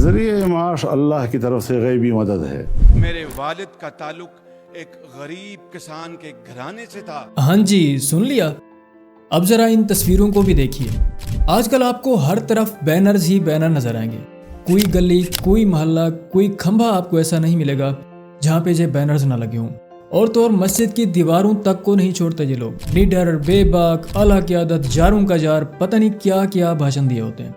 ذریعہ معاش اللہ کی طرف سے غیبی مدد ہے۔ میرے والد کا تعلق ایک غریب کسان کے گھرانے سے تھا۔ ہاں جی، سن لیا۔ اب ذرا ان تصویروں کو بھی دیکھیے۔ آج کل آپ کو ہر طرف بینرز ہی بینر نظر آئیں گے۔ کوئی گلی، کوئی محلہ، کوئی کھمبا آپ کو ایسا نہیں ملے گا جہاں پہ یہ بینرز نہ لگے ہوں۔ اور تو اور مسجد کی دیواروں تک کو نہیں چھوڑتے یہ لوگ۔ لیڈر، بے باک، اعلیٰ قیادت، جاروں کا جار، پتہ نہیں کیا کیا بھاشن دیے ہوتے ہیں۔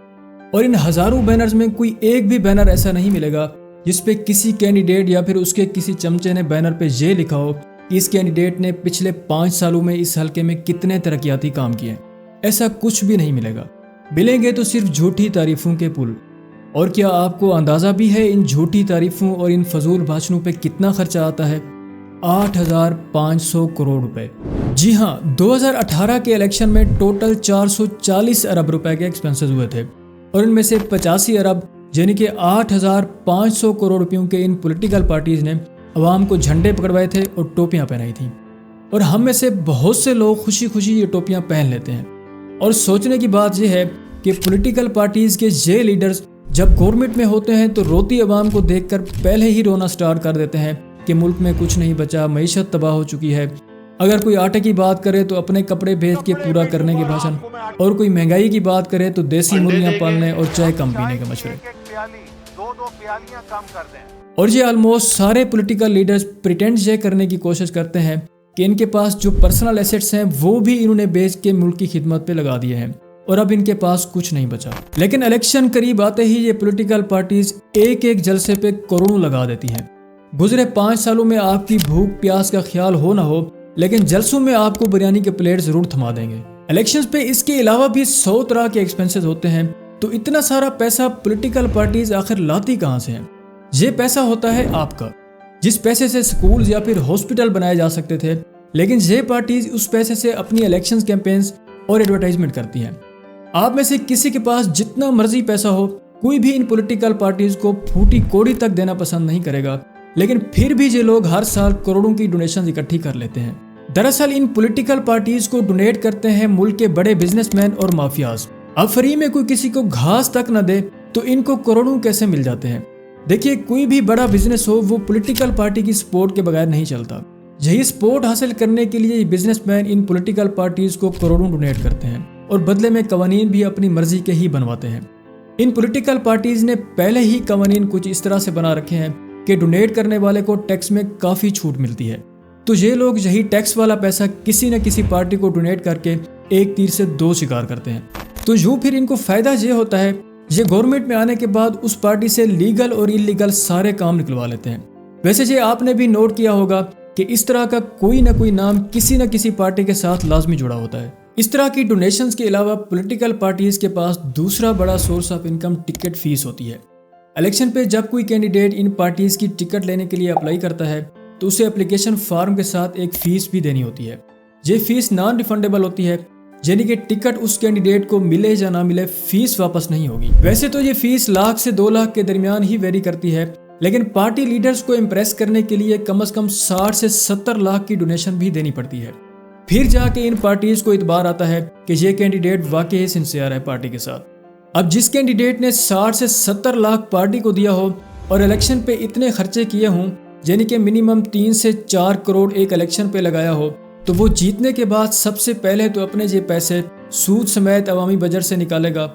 اور ان ہزاروں بینرز میں کوئی ایک بھی بینر ایسا نہیں ملے گا جس پہ کسی کینڈیڈیٹ یا پھر اس کے کسی چمچے نے بینر پہ یہ لکھا ہو کہ اس کینڈیڈیٹ نے پچھلے 5 سالوں میں اس حلقے میں کتنے ترقیاتی کام کیے ہیں۔ ایسا کچھ بھی نہیں ملے گا۔ ملیں گے تو صرف جھوٹی تعریفوں کے پل۔ اور کیا آپ کو اندازہ بھی ہے ان جھوٹی تعریفوں اور ان فضول بھاشنوں پہ کتنا خرچہ آتا ہے؟ 8,500 کروڑ روپے۔ جی ہاں، 2018 کے الیکشن میں ٹوٹل 440 ارب روپے کے ایکسپنسز ہوئے تھے، اور ان میں سے 85 ارب یعنی کہ 8,500 کروڑ روپیوں کے ان پولیٹیکل پارٹیز نے عوام کو جھنڈے پکڑوائے تھے اور ٹوپیاں پہنائی تھیں۔ اور ہم میں سے بہت سے لوگ خوشی خوشی یہ ٹوپیاں پہن لیتے ہیں۔ اور سوچنے کی بات یہ ہے کہ پولیٹیکل پارٹیز کے یہ لیڈرز جب گورنمنٹ میں ہوتے ہیں تو روتی عوام کو دیکھ کر پہلے ہی رونا سٹارٹ کر دیتے ہیں کہ ملک میں کچھ نہیں بچا، معیشت تباہ ہو چکی ہے۔ اگر کوئی آٹے کی بات کرے تو اپنے کپڑے بیچ کے پورا کرنے کے بھاشن، اور کوئی مہنگائی کی بات کرے تو دیسی مرغیاں پالنے اور چائے کم پینے کے مشورے۔ اور یہ آلموسٹ سارے پولیٹیکل لیڈرز پریٹینڈ یہ کرنے کی کوشش کرتے ہیں کہ ان کے پاس جو پرسنل ایسٹس ہیں وہ بھی انہوں نے بیچ کے ملک کی خدمت پہ لگا دیے ہیں، اور اب ان کے پاس کچھ نہیں بچا۔ لیکن الیکشن قریب آتے ہی یہ پولیٹیکل پارٹیز ایک ایک جلسے پہ کروڑوں لگا دیتی ہیں۔ گزرے 5 سالوں میں آپ کی بھوک پیاس کا خیال ہو نہ ہو، لیکن جلسوں میں آپ کو بریانی کے پلیٹ ضرور تھما دیں گے۔ الیکشنز پہ اس کے علاوہ بھی 100 طرح کے ایکسپنسز ہوتے ہیں، تو اتنا سارا پیسہ پولیٹیکل پارٹیز آخر لاتی کہاں سے ہیں؟ یہ پیسہ ہوتا ہے آپ کا، جس پیسے سے سکولز یا پھر ہاسپٹل بنائے جا سکتے تھے، لیکن یہ پارٹیز اس پیسے سے اپنی الیکشنز کیمپینز اور ایڈورٹائزمنٹ کرتی ہیں۔ آپ میں سے کسی کے پاس جتنا مرضی پیسہ ہو، کوئی بھی ان پولیٹیکل پارٹیز کو پھوٹی کوڑی تک دینا پسند نہیں کرے گا، لیکن پھر بھی یہ لوگ ہر سال کروڑوں کی ڈونیشنز اکٹھی کر لیتے ہیں۔ دراصل ان پولیٹیکل پارٹیز کو ڈونیٹ کرتے ہیں ملک کے بڑے بزنس مین اور مافیاز۔ اب فری میں کوئی کسی کو گھاس تک نہ دے تو ان کو کروڑوں کیسے مل جاتے ہیں؟ دیکھیے، کوئی بھی بڑا بزنس ہو وہ پولیٹیکل پارٹی کی سپورٹ کے بغیر نہیں چلتا۔ یہی سپورٹ حاصل کرنے کے لیے business man in political parties کو کروڑوں ڈونیٹ کرتے ہیں، اور بدلے میں قوانین بھی اپنی مرضی کے ہی بنواتے ہیں۔ ان پولیٹیکل پارٹیز نے پہلے ہی قوانین کچھ اس طرح سے بنا رکھے ہیں کہ ڈونیٹ کرنے والے کو ٹیکس میں کافی چھوٹ ملتی ہے، تو یہ لوگ یہی ٹیکس والا پیسہ کسی نہ کسی پارٹی کو ڈونیٹ کر کے ایک تیر سے 2 شکار کرتے ہیں۔ تو یوں پھر ان کو فائدہ یہ ہوتا ہے، یہ گورنمنٹ میں آنے کے بعد اس پارٹی سے لیگل اور انلیگل سارے کام نکلوا لیتے ہیں۔ ویسے یہ آپ نے بھی نوٹ کیا ہوگا کہ اس طرح کا کوئی نہ کوئی نام کسی نہ کسی پارٹی کے ساتھ لازمی جڑا ہوتا ہے۔ اس طرح کی ڈونیشنز کے علاوہ پولیٹیکل پارٹیز کے پاس دوسرا بڑا source of income ticket fees ہوتی ہے۔ الیکشن پہ جب کوئی کینڈیڈیٹ ان پارٹیز کی ٹکٹ لینے کے لیے اپلائی کرتا ہے تو اسے اپلیکیشن فارم کے ساتھ ایک فیس بھی دینی ہوتی ہے۔ یہ فیس نان ریفنڈیبل ہوتی ہے، یعنی کہ ٹکٹ اس کینڈیڈیٹ کو ملے یا نہ ملے فیس واپس نہیں ہوگی۔ ویسے تو یہ فیس لاکھ سے 2 لاکھ کے درمیان ہی ویری کرتی ہے، لیکن پارٹی لیڈرز کو امپریس کرنے کے لیے کم از کم 60 سے 70 لاکھ کی ڈونیشن بھی دینی پڑتی ہے۔ پھر جا کے ان پارٹیز کو اعتبار آتا ہے کہ یہ کینڈیڈیٹ واقعی سنسیئر ہے پارٹی کے ساتھ۔ اب جس کینڈیڈیٹ نے 60 سے 70 لاکھ پارٹی کو دیا ہو اور الیکشن پہ اتنے خرچے کیے ہوں، یعنی کہ منیمم 3 سے 4 کروڑ ایک الیکشن پہ لگایا ہو، تو وہ جیتنے کے بعد سب سے پہلے تو اپنے یہ پیسے سود سمیت عوامی بجٹ سے نکالے گا۔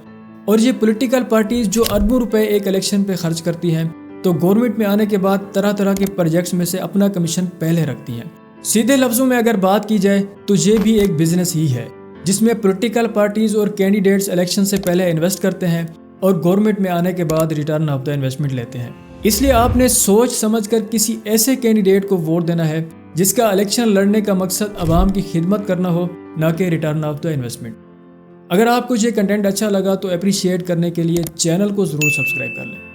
اور یہ پولیٹیکل پارٹیز جو اربوں روپے ایک الیکشن پہ خرچ کرتی ہیں، تو گورنمنٹ میں آنے کے بعد طرح طرح کے پروجیکٹس میں سے اپنا کمیشن پہلے رکھتی ہیں۔ سیدھے لفظوں میں اگر بات کی جائے تو یہ بھی ایک بزنس ہی ہے، جس میں پولیٹیکل پارٹیز اور کینڈیڈیٹس الیکشن سے پہلے انویسٹ کرتے ہیں اور گورنمنٹ میں آنے کے بعد ریٹرن آف دا انویسٹمنٹ لیتے ہیں۔ اس لیے آپ نے سوچ سمجھ کر کسی ایسے کینڈیڈیٹ کو ووٹ دینا ہے جس کا الیکشن لڑنے کا مقصد عوام کی خدمت کرنا ہو، نہ کہ ریٹرن آف دا انویسٹمنٹ۔ اگر آپ کو یہ کنٹینٹ اچھا لگا تو اپریشیٹ کرنے کے لیے چینل کو ضرور سبسکرائب کر لیں۔